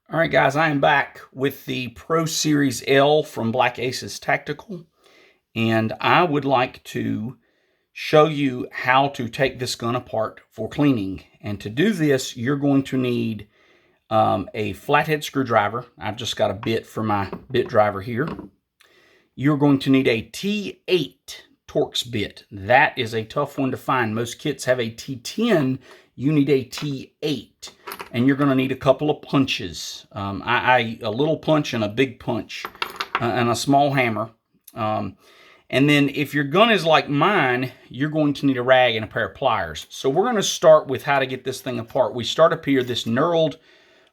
All right, guys, I am back with the Pro Series L from Black Aces Tactical, and I would like to show you how to take this gun apart for cleaning. And to do this, you're going to need a flathead screwdriver. I've just got a bit for my bit driver here. You're going to need a T8 Torx bit. That is a tough one to find. Most kits have a T10. You need a T8. And you're going to need a couple of punches. A little punch and a big punch and a small hammer. And then if your gun is like mine, you're going to need a rag and a pair of pliers. So we're going to start with how to get this thing apart. We start up here, this knurled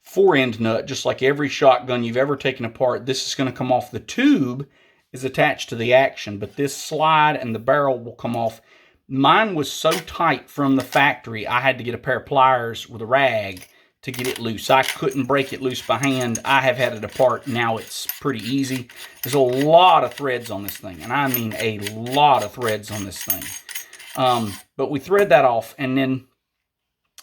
fore-end nut, just like every shotgun you've ever taken apart. This is going to come off. The tube is attached to the action, but this slide and the barrel will come off. Mine was so tight from the factory, I had to get a pair of pliers with a rag to get it loose. I couldn't break it loose by hand. I have had it apart. Now it's pretty easy. There's a lot of threads on this thing, and I mean a lot of threads on this thing. But we thread that off, and then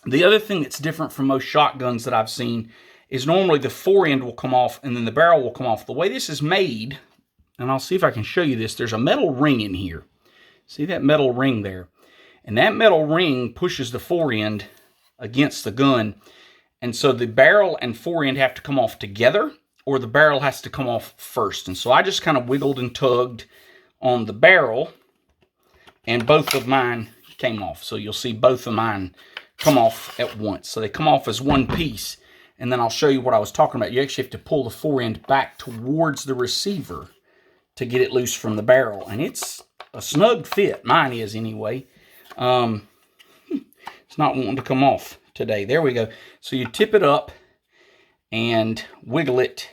the other thing that's different from most shotguns that I've seen is normally the fore end will come off, and then the barrel will come off. The way this is made, and I'll see if I can show you this, there's a metal ring in here. See that metal ring there? And that metal ring pushes the fore end against the gun. And so the barrel and fore end have to come off together, or the barrel has to come off first. And so I just kind of wiggled and tugged on the barrel, and both of mine came off. So you'll see both of mine come off at once. So they come off as one piece. And then I'll show you what I was talking about. You actually have to pull the fore end back towards the receiver to get it loose from the barrel. And it's a snug fit. Mine is anyway. It's not wanting to come off today. There we go. So you tip it up and wiggle it,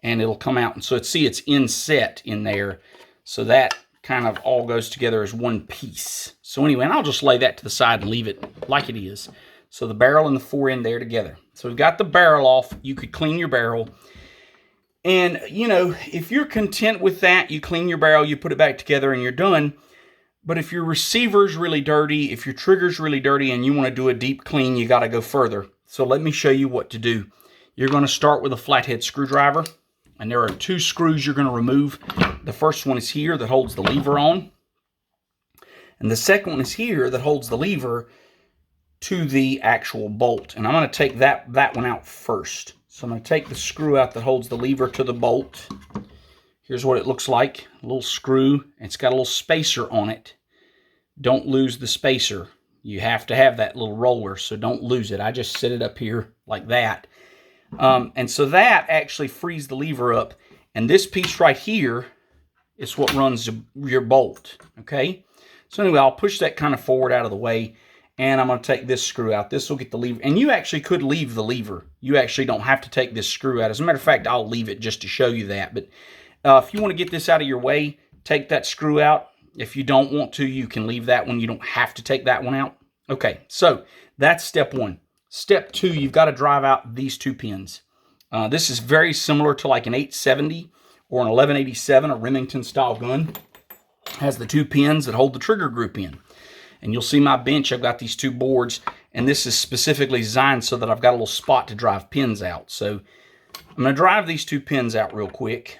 and it'll come out. And so see, it's inset in there. So that kind of all goes together as one piece. So anyway, and I'll just lay that to the side and leave it like it is. So the barrel and the fore end there together. So we've got the barrel off. You could clean your barrel. And, you know, if you're content with that, you clean your barrel, you put it back together, and you're done. But if your receiver's really dirty, if your trigger's really dirty, and you want to do a deep clean, you got to go further. So let me show you what to do. You're going to start with a flathead screwdriver, and there are two screws you're going to remove. The first one is here that holds the lever on, and the second one is here that holds the lever to the actual bolt. And I'm going to take that one out first. So I'm going to take the screw out that holds the lever to the bolt. Here's what it looks like. A little screw. It's got a little spacer on it. Don't lose the spacer. You have to have that little roller, so don't lose it. I just set it up here like that. And so that actually frees the lever up. And this piece right here is what runs your bolt. Okay? So anyway, I'll push that kind of forward out of the way. And I'm going to take this screw out. This will get the lever. And you actually could leave the lever. You actually don't have to take this screw out. As a matter of fact, I'll leave it just to show you that. But if you want to get this out of your way, take that screw out. If you don't want to, you can leave that one. You don't have to take that one out. Okay, so that's step one. Step two, you've got to drive out these two pins. This is very similar to like an 870 or an 1187, a Remington style gun. It has the two pins that hold the trigger group in. And you'll see my bench, I've got these two boards, and this is specifically designed so that I've got a little spot to drive pins out. So I'm going to drive these two pins out real quick.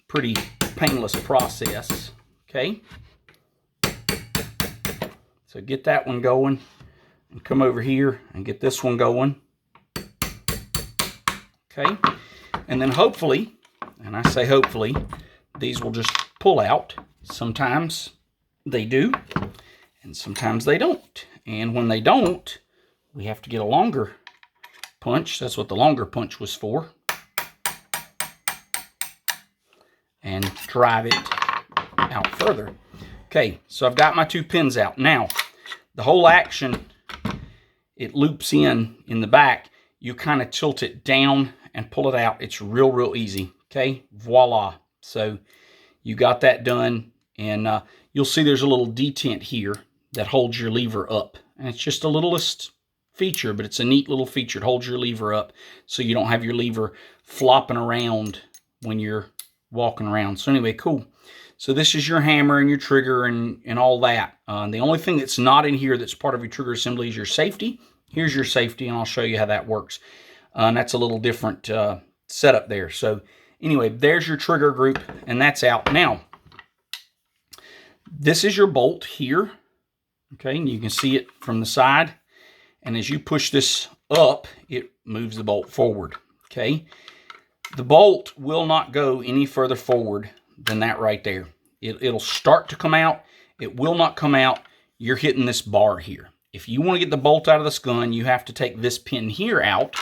Pretty painless process, okay? So get that one going, and come over here and get this one going, okay? And then hopefully, and I say hopefully, these will just pull out. Sometimes they do. And sometimes they don't. And when they don't, we have to get a longer punch. That's what the longer punch was for. And drive it out further. Okay, so I've got my two pins out. Now, the whole action, it loops in the back. You kind of tilt it down and pull it out. It's real easy. Okay, voila. So you got that done. And you'll see there's a little detent here that holds your lever up. And it's just a littlest feature, but it's a neat little feature. It holds your lever up so you don't have your lever flopping around when you're walking around. So anyway, cool. So this is your hammer and your trigger and all that. The only thing that's not in here that's part of your trigger assembly is your safety. Here's your safety, and I'll show you how that works. And that's a little different setup there. So anyway, there's your trigger group, and that's out. Now, this is your bolt here. Okay, and you can see it from the side. And as you push this up, it moves the bolt forward. Okay, the bolt will not go any further forward than that right there. It'll start to come out. It will not come out. You're hitting this bar here. If you want to get the bolt out of this gun, you have to take this pin here out,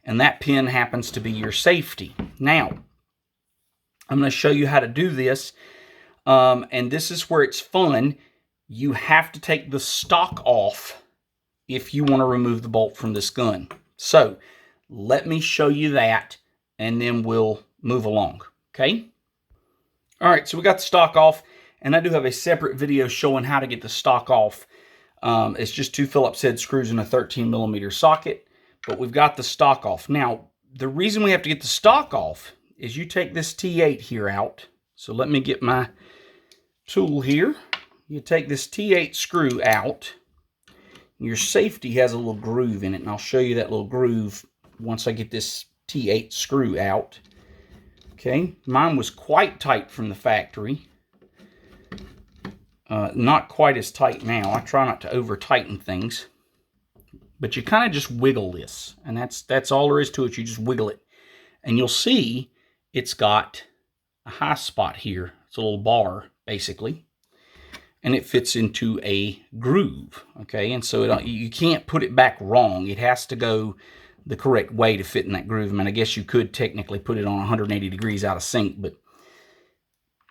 and that pin happens to be your safety. Now, I'm going to show you how to do this, and this is where it's fun. You have to take the stock off if you want to remove the bolt from this gun. So let me show you that, and then we'll move along, okay? All right, so we got the stock off, and I do have a separate video showing how to get the stock off. It's just 2 Phillips head screws in a 13mm socket, but we've got the stock off. Now, the reason we have to get the stock off is you take this T8 here out. So let me get my tool here. You take this T8 screw out. Your safety has a little groove in it, and I'll show you that little groove once I get this T8 screw out. Okay, mine was quite tight from the factory. Not quite as tight now. I try not to over-tighten things. But you kind of just wiggle this, and that's all there is to it. You just wiggle it. And you'll see it's got a high spot here. It's a little bar, basically. And it fits into a groove, okay? And so you can't put it back wrong. It has to go the correct way to fit in that groove. I mean, I guess you could technically put it on 180 degrees out of sync, but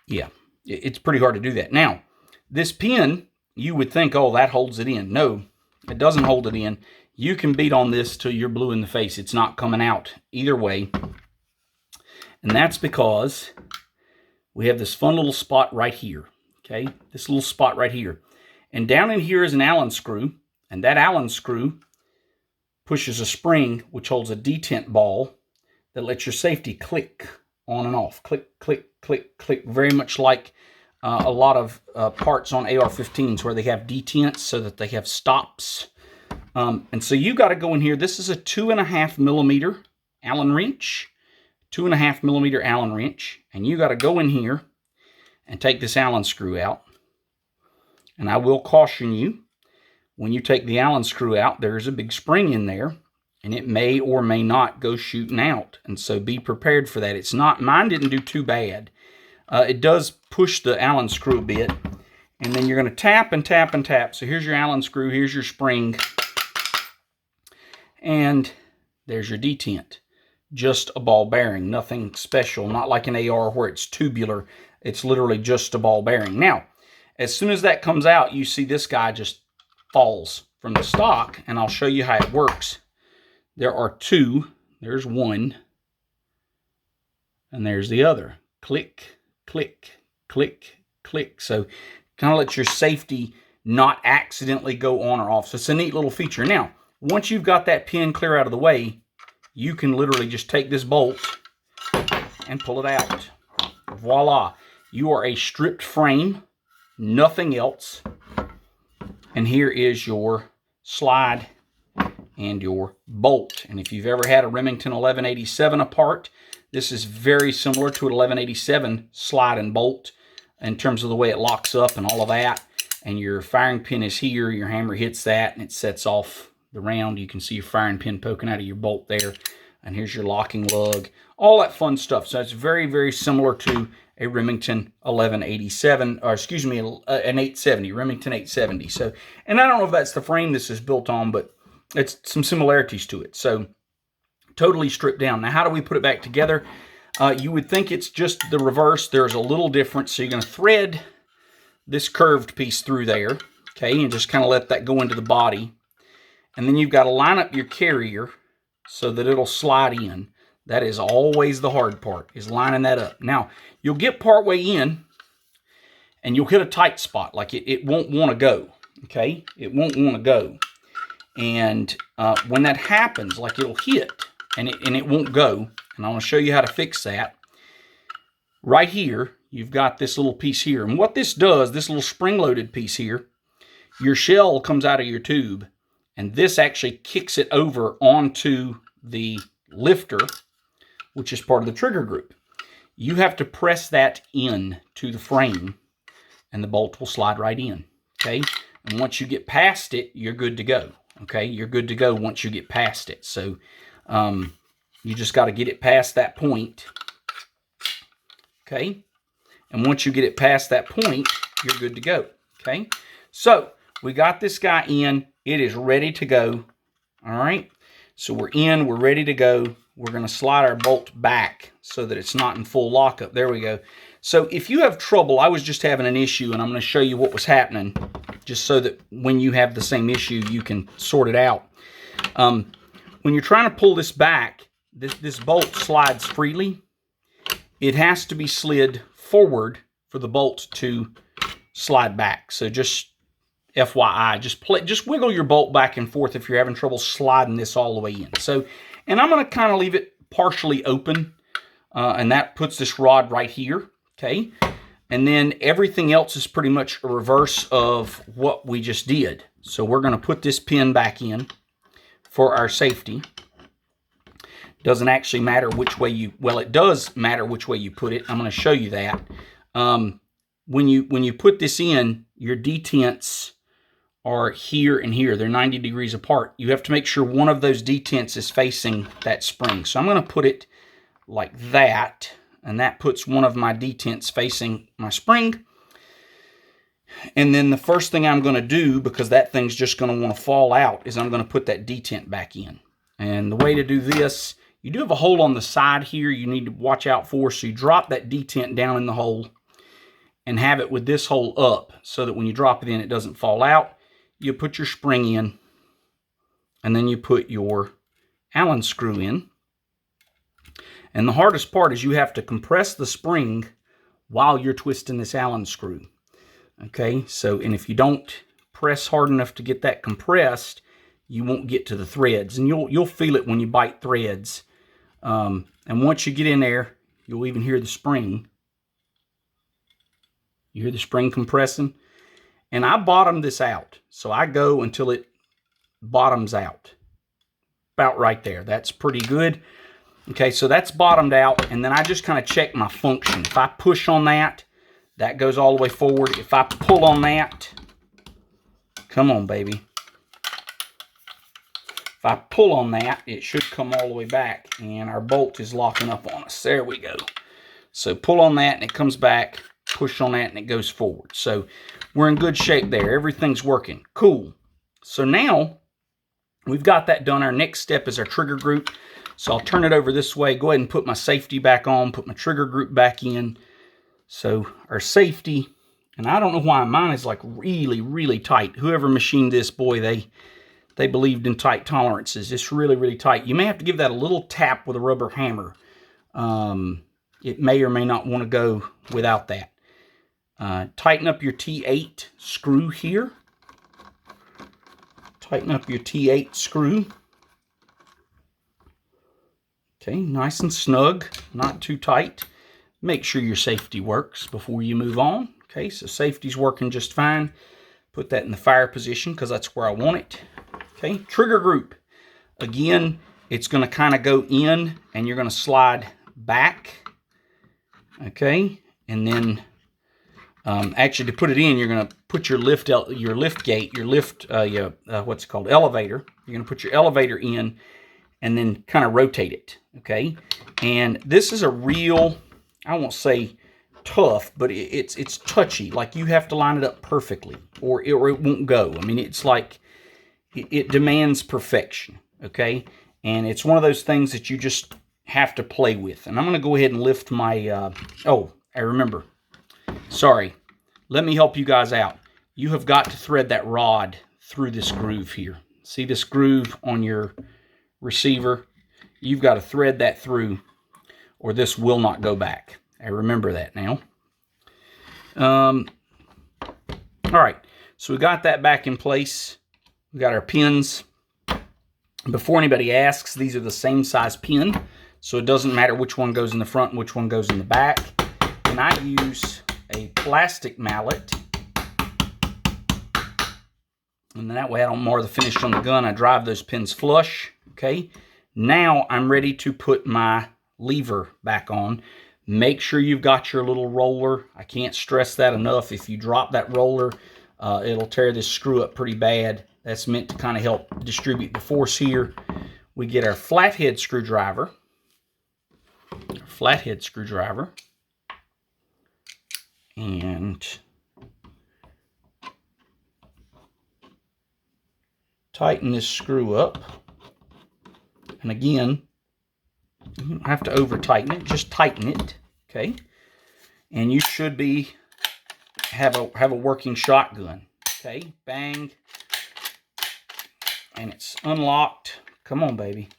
yeah, it's pretty hard to do that. Now, this pin, you would think, oh, that holds it in. No, it doesn't hold it in. You can beat on this till you're blue in the face. It's not coming out either way. And that's because we have this fun little spot right here. Okay, this little spot right here. And down in here is an Allen screw, and that Allen screw pushes a spring which holds a detent ball that lets your safety click on and off. Click, click, click, click, very much like a lot of parts on AR-15s where they have detents so that they have stops. And so you got to go in here. This is a 2.5mm Allen wrench, 2.5mm Allen wrench, and you got to go in here and take this Allen screw out. And I will caution you, when you take the Allen screw out, there's a big spring in there, and it may or may not go shooting out. And so be prepared for that. It's not, mine didn't do too bad. It does push the Allen screw a bit, and then you're going to tap and tap and tap. So here's your Allen screw, here's your spring, and there's your detent. Just a ball bearing, nothing special, not like an AR where it's tubular. It's literally just a ball bearing. Now, as soon as that comes out, you see this guy just falls from the stock, and I'll show you how it works. There are two. There's one, and there's the other. Click, click, click, click. So kind of let your safety not accidentally go on or off. So it's a neat little feature. Now, once you've got that pin clear out of the way, you can literally just take this bolt and pull it out. Voila. You are a stripped frame, nothing else. And here is your slide and your bolt. And if you've ever had a Remington 1187 apart, this is very similar to an 1187 slide and bolt in terms of the way it locks up and all of that. And your firing pin is here. Your hammer hits that and it sets off the round. You can see your firing pin poking out of your bolt there. And here's your locking lug. All that fun stuff. So it's very, very similar to a Remington 1187, or excuse me, an 870, Remington 870. So, and I don't know if that's the frame this is built on, but it's some similarities to it. So totally stripped down. Now, how do we put it back together? You would think it's just the reverse. There's a little difference. So you're going to thread this curved piece through there, okay, and just kind of let that go into the body. And then you've got to line up your carrier so that it'll slide in. That is always the hard part, is lining that up. Now, you'll get partway in, and you'll hit a tight spot. Like it won't want to go, okay? It won't want to go. And when that happens, like it'll hit, and it won't go. And I want to show you how to fix that. Right here, you've got this little piece here. And what this does, this little spring-loaded piece here, your shell comes out of your tube, and this actually kicks it over onto the lifter, which is part of the trigger group. You have to press that in to the frame, and the bolt will slide right in, okay? And once you get past it, you're good to go, okay? You're good to go once you get past it. So you just got to get it past that point, okay? And once you get it past that point, you're good to go, okay? So we got this guy in. It is ready to go, all right? So we're in, we're ready to go. We're going to slide our bolt back so that it's not in full lockup. There we go. So if you have trouble, I was just having an issue, and I'm going to show you what was happening, just so that when you have the same issue, you can sort it out. When you're trying to pull this back, this bolt slides freely. It has to be slid forward for the bolt to slide back. So just FYI, just wiggle your bolt back and forth if you're having trouble sliding this all the way in. So, and I'm going to kind of leave it partially open, and that puts this rod right here, okay? And then everything else is pretty much a reverse of what we just did. So we're going to put this pin back in for our safety. Doesn't actually matter which way you, well, it does matter which way you put it. I'm going to show you that. When you put this in, your detents are here and here. They're 90 degrees apart. You have to make sure one of those detents is facing that spring. So I'm going to put it like that, and that puts one of my detents facing my spring. And then the first thing I'm going to do, because that thing's just going to want to fall out, is I'm going to put that detent back in. And the way to do this, you do have a hole on the side here you need to watch out for. So you drop that detent down in the hole and have it with this hole up so that when you drop it in, it doesn't fall out. You put your spring in, and then you put your Allen screw in. And the hardest part is you have to compress the spring while you're twisting this Allen screw. Okay, so, and if you don't press hard enough to get that compressed, you won't get to the threads, and you'll feel it when you bite threads. And once you get in there, you'll even hear the spring. You hear the spring compressing. And I bottom this out. So I go until it bottoms out. About right there. That's pretty good. Okay, so that's bottomed out. And then I just kind of check my function. If I push on that, that goes all the way forward. If I pull on that, come on, baby. If I pull on that, it should come all the way back. And our bolt is locking up on us. There we go. So pull on that and it comes back. Push on that and it goes forward. So we're in good shape there. Everything's working. Cool. So now we've got that done. Our next step is our trigger group. So I'll turn it over this way. Go ahead and put my safety back on. Put my trigger group back in. So our safety, and I don't know why mine is like really, really tight. Whoever machined this, boy, they believed in tight tolerances. It's really, really tight. You may have to give that a little tap with a rubber hammer. It may or may not want to go without that. Tighten up your T8 screw here. Tighten up your T8 screw. Okay, nice and snug, not too tight. Make sure your safety works before you move on. Okay, so safety's working just fine. Put that in the fire position because that's where I want it. Okay, trigger group. Again, it's going to kind of go in and you're going to slide back. Okay, and then actually to put it in, you're going to put your lift gate, what's it called, elevator. You're going to put your elevator in and then kind of rotate it. Okay, and this is a real, I won't say tough, but it's touchy. Like you have to line it up perfectly or it won't go. I mean, it's like it demands perfection. Okay, and it's one of those things that you just have to play with. And I'm going to go ahead and lift my oh, I remember, sorry, let me help you guys out. You have got to thread that rod through this groove here. See this groove on your receiver? You've got to thread that through or this will not go back. I remember that now. All right, so we got that back in place. We got our pins. Before anybody asks, these are the same size pin, so it doesn't matter which one goes in the front and which one goes in the back. And I use a plastic mallet, and that way I don't mar the finish on the gun. I drive those pins flush. Okay, Now I'm ready to put my lever back on. Make sure you've got your little roller. I can't stress that enough. If you drop that roller, it'll tear this screw up pretty bad. That's meant to kind of help distribute the force here. We get our flathead screwdriver. And tighten this screw up. And again, you don't have to over tighten it, just tighten it, okay? And you should have a working shotgun, okay? Bang. And it's unlocked. Come on, baby.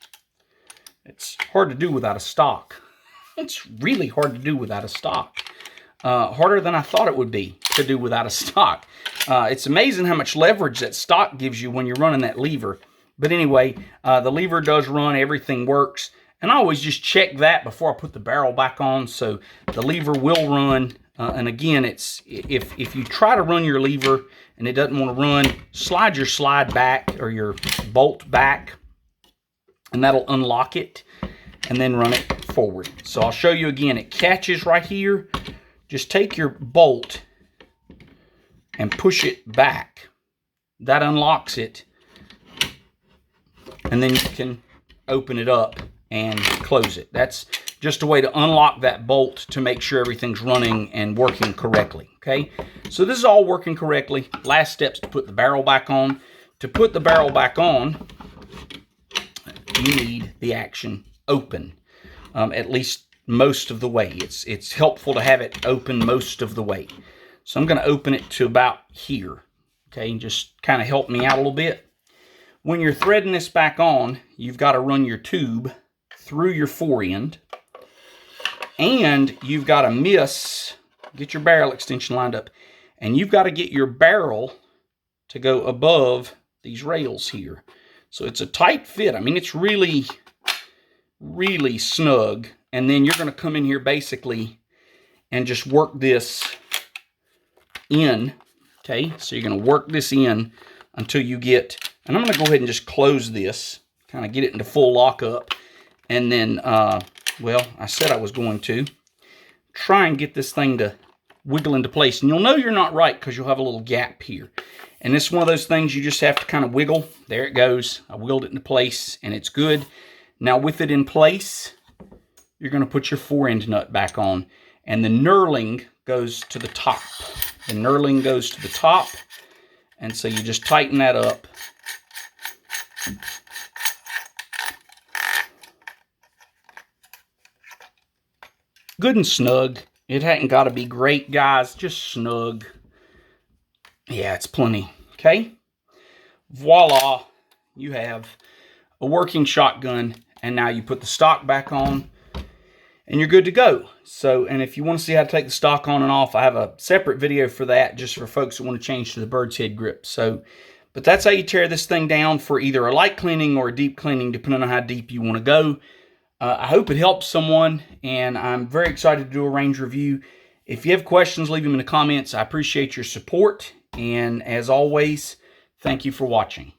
It's hard to do without a stock. It's really hard to do without a stock. Harder than I thought it would be to do without a stock. It's amazing how much leverage that stock gives you when you're running that lever. But anyway, the lever does run, everything works. And I always just check that before I put the barrel back on, so the lever will run. And again, it's if you try to run your lever and it doesn't want to run, slide your slide back or your bolt back, and that'll unlock it, and then run it forward. So I'll show you again. It catches right here. Just take your bolt and push it back. That unlocks it. And then you can open it up and close it. That's just a way to unlock that bolt to make sure everything's running and working correctly, okay? So this is all working correctly. Last step's to put the barrel back on. To put the barrel back on, you need the action open, at least most of the way. It's helpful to have it open most of the way. So I'm going to open it to about here, okay? Just kind of help me out a little bit. When you're threading this back on, you've got to run your tube through your forend, and you've got to get your barrel extension lined up, and you've got to get your barrel to go above these rails here. So it's a tight fit. I mean, it's really, really snug. And then you're going to come in here basically and just work this in, okay? So you're going to work this in until you get, and I'm going to go ahead and just close this, kind of get it into full lockup. And then, well, I said I was going to try and get this thing to wiggle into place. And you'll know you're not right because you'll have a little gap here. And this is one of those things you just have to kind of wiggle. There it goes. I wiggled it into place, and it's good. Now, with it in place, you're going to put your forend nut back on. And the knurling goes to the top. The knurling goes to the top. And so you just tighten that up. Good and snug. It hadn't got to be great, guys. Just snug. Yeah, it's plenty. Okay? Voila. You have a working shotgun. And now you put the stock back on. And you're good to go. So, and if you want to see how to take the stock on and off, I have a separate video for that, just for folks that want to change to the bird's head grip. So, but that's how you tear this thing down for either a light cleaning or a deep cleaning, depending on how deep you want to go. I hope it helps someone, and I'm very excited to do a range review. If you have questions, leave them in the comments. I appreciate your support, and as always, thank you for watching.